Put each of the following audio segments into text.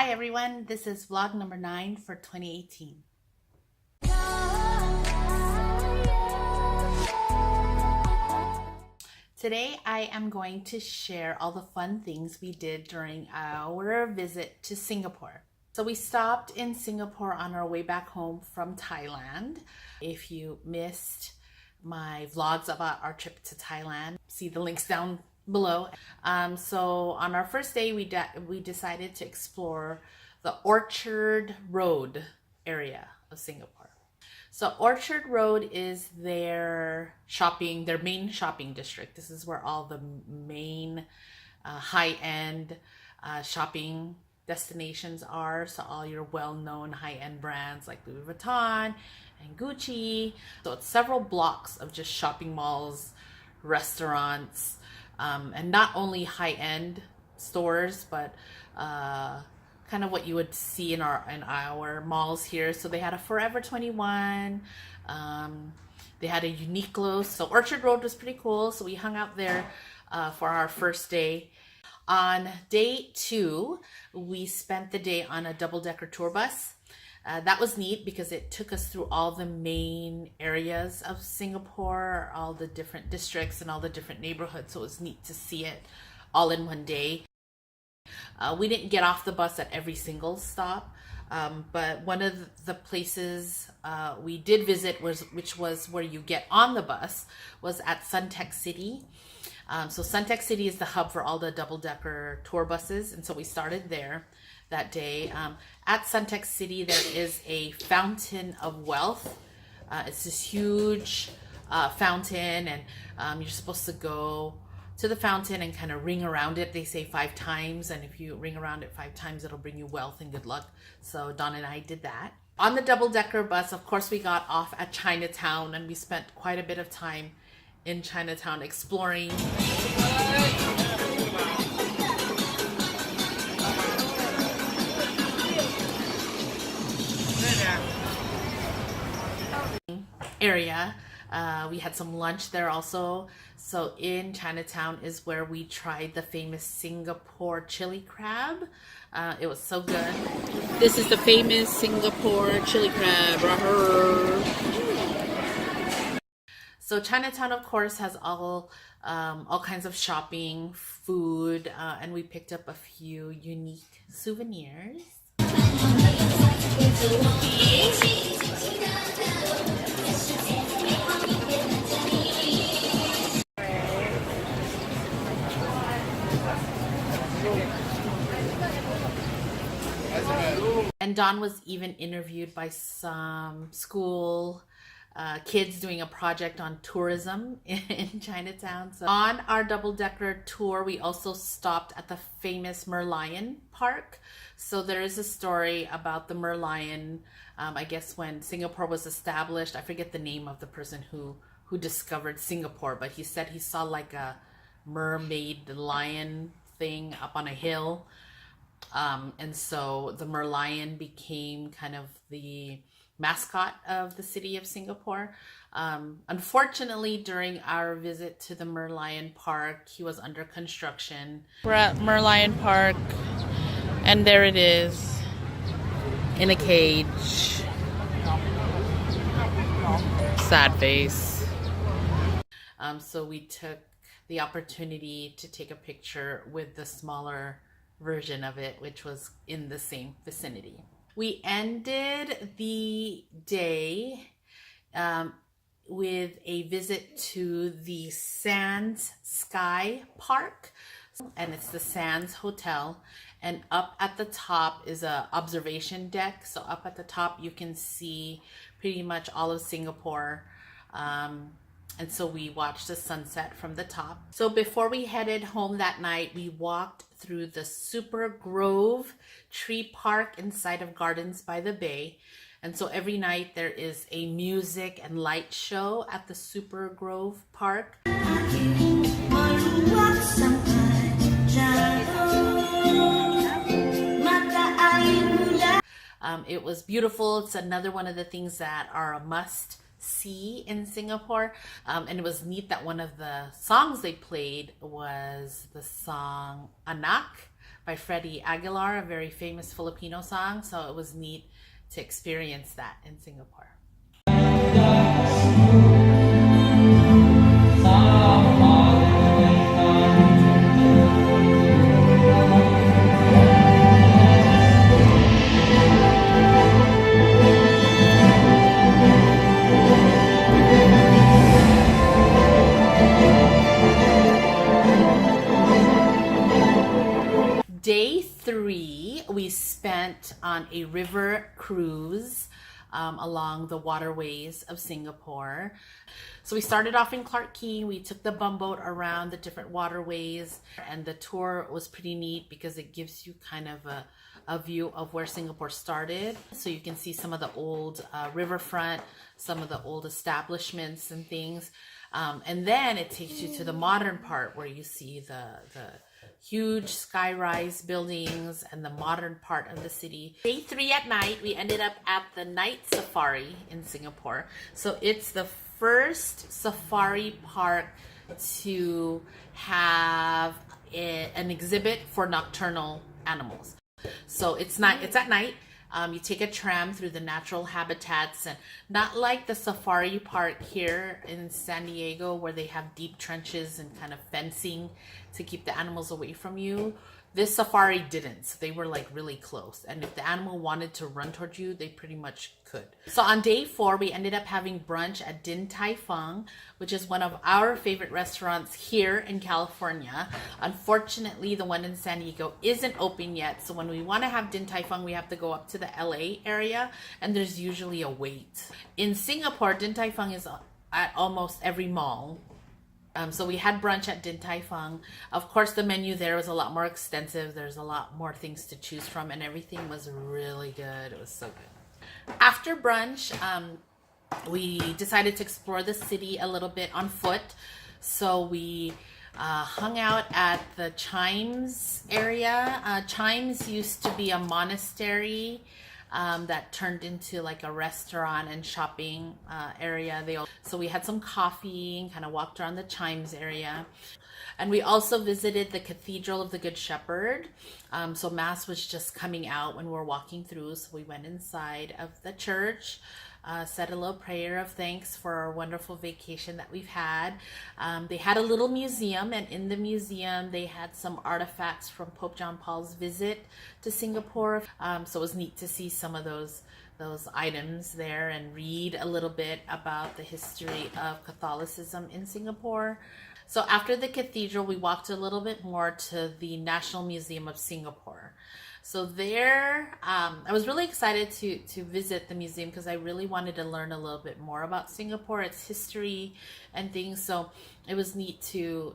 Hi everyone, this is vlog number 9 for 2018. Today I am going to share all the fun things we did during our visit to Singapore. So we stopped in Singapore on our way back home from Thailand. If you missed my vlogs about our trip to Thailand, see the links down below. So on our first day, we decided to explore the Orchard Road area of Singapore. So Orchard Road is their main shopping district. This is where all the main high-end shopping destinations are. So all your well-known high-end brands like Louis Vuitton and Gucci. So it's several blocks of just shopping malls, restaurants, and not only high-end stores, but kind of what you would see in our malls here. So they had a Forever 21, they had a Uniqlo. So Orchard Road was pretty cool. So we hung out there for our first day. On day 2, we spent the day on a double-decker tour bus. That was neat because it took us through all the main areas of Singapore, all the different districts and all the different neighborhoods. So it was neat to see it all in one day. We didn't get off the bus at every single stop, but one of the places we did visit which was where you get on the bus, was at Suntec City. So Suntec City is the hub for all the double-decker tour buses, and so we started there that day. At Suntec City, there is a fountain of wealth. It's this huge fountain, and you're supposed to go to the fountain and kind of ring around it. They say 5 times, and if you ring around it 5 times, it'll bring you wealth and good luck. So Don and I did that. On the double-decker bus, of course, we got off at Chinatown, and we spent quite a bit of time in Chinatown exploring. Area. We had some lunch there also. So in Chinatown is where we tried the famous Singapore chili crab. It was so good. This is the famous Singapore chili crab. So Chinatown, of course, has all kinds of shopping, food, and we picked up a few unique souvenirs. And Don was even interviewed by some school kids doing a project on tourism in Chinatown. So on our double-decker tour, we also stopped at the famous Merlion Park. So there is a story about the Merlion. I guess when Singapore was established, I forget the name of the person who discovered Singapore, but he said he saw like a mermaid lion thing up on a hill. And so the Merlion became kind of the mascot of the city of Singapore. Unfortunately, during our visit to the Merlion Park, he was under construction. We're at Merlion Park, and there it is in a cage. Sad face. So we took the opportunity to take a picture with the smaller version of it, which was in the same vicinity. We ended the day with a visit to the Sands Sky Park, and it's the Sands Hotel, and up at the top is a observation deck. So up at the top you can see pretty much all of Singapore. And so we watched the sunset from the top. So before we headed home that night, we walked through the Super Grove Tree Park inside of Gardens by the Bay. And so every night there is a music and light show at the Super Grove Park. It was beautiful. It's another one of the things that are a must see in Singapore. And it was neat that one of the songs they played was the song Anak by Freddie Aguilar, a very famous Filipino song. So it was neat to experience that in Singapore. Day 3, we spent on a river cruise along the waterways of Singapore. So we started off in Clarke Quay. We took the bumboat around the different waterways, and the tour was pretty neat because it gives you kind of a view of where Singapore started. So you can see some of the old riverfront, some of the old establishments and things. And then it takes you to the modern part where you see the huge skyrise buildings and the modern part of the city. Day 3 at night, we ended up at the night safari in Singapore. So it's the first safari park to have an exhibit for nocturnal animals. So it's at night. You take a tram through the natural habitats, and not like the safari park here in San Diego where they have deep trenches and kind of fencing to keep the animals away from you. This safari didn't. So they were like really close, and if the animal wanted to run towards you, they pretty much could. So on day 4, we ended up having brunch at Din Tai Fung, which is one of our favorite restaurants here in California. Unfortunately, the one in San Diego isn't open yet, so when we want to have Din Tai Fung, we have to go up to the LA area, and there's usually a wait. In Singapore, Din Tai Fung is at almost every mall. So we had brunch at Din Tai Fung. Of course, the menu there was a lot more extensive. There's a lot more things to choose from, and everything was really good. It was so good. After brunch, we decided to explore the city a little bit on foot. So we hung out at the Chimes area. Chimes used to be a monastery that turned into like a restaurant and shopping area. So we had some coffee and kind of walked around the Chimes area. And we also visited the Cathedral of the Good Shepherd. So Mass was just coming out when we were walking through. So we went inside of the church, said a little prayer of thanks for our wonderful vacation that we've had. They had a little museum, and in the museum they had some artifacts from Pope John Paul's visit to Singapore. So it was neat to see some of those items there and read a little bit about the history of Catholicism in Singapore. So after the cathedral, we walked a little bit more to the National Museum of Singapore. So there, I was really excited to visit the museum because I really wanted to learn a little bit more about Singapore, its history and things. So it was neat to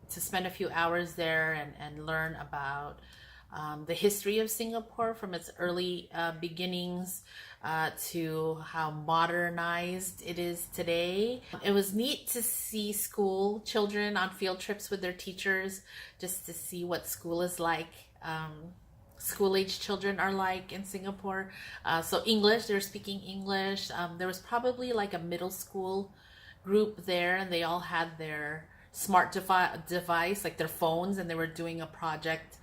spend a few hours there and learn about the history of Singapore from its early beginnings to how modernized it is today. It was neat to see school children on field trips with their teachers, just to see what school is like. School-age children are like in Singapore. So English, they were speaking English. There was probably like a middle school group there, and they all had their smart device, like their phones, and they were doing a project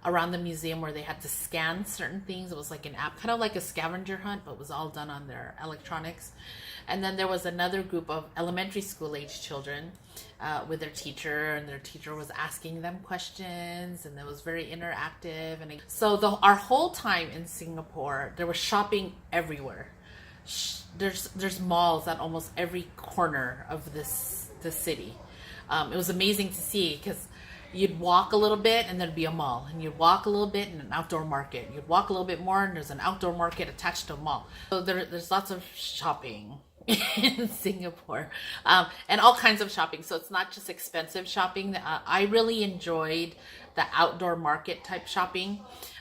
around the museum where they had to scan certain things. It was like an app, kind of like a scavenger hunt, but it was all done on their electronics. And then there was another group of elementary school age children with their teacher, and their teacher was asking them questions, and it was very interactive. And so our whole time in Singapore, there was shopping everywhere. There's malls at almost every corner of the city. It was amazing to see because you'd walk a little bit and there'd be a mall, and you'd walk a little bit and an outdoor market. You'd walk a little bit more and there's an outdoor market attached to a mall. So there's lots of shopping in Singapore, and all kinds of shopping. So it's not just expensive shopping. I really enjoyed the outdoor market type shopping,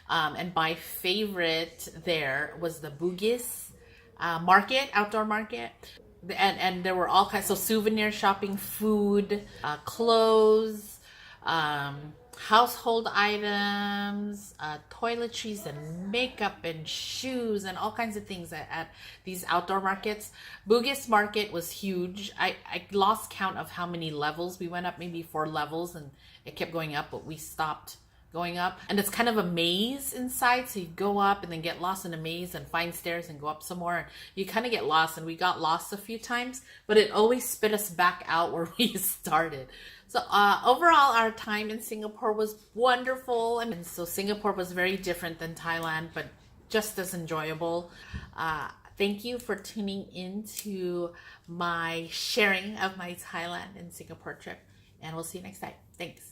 and my favorite there was the Bugis market, outdoor market. And there were all kinds, so souvenir shopping, food, clothes, household items, toiletries and makeup and shoes and all kinds of things at these outdoor markets. Bugis market was huge. I lost count of how many levels we went up, maybe 4 levels, and it kept going up, but we stopped going up, and it's kind of a maze inside, so you go up and then get lost in a maze and find stairs and go up some more, and you kind of get lost, and we got lost a few times, but it always spit us back out where we started. So overall, our time in Singapore was wonderful. I mean, so Singapore was very different than Thailand, but just as enjoyable. Thank you for tuning in to my sharing of my Thailand and Singapore trip, and we'll see you next time. Thanks.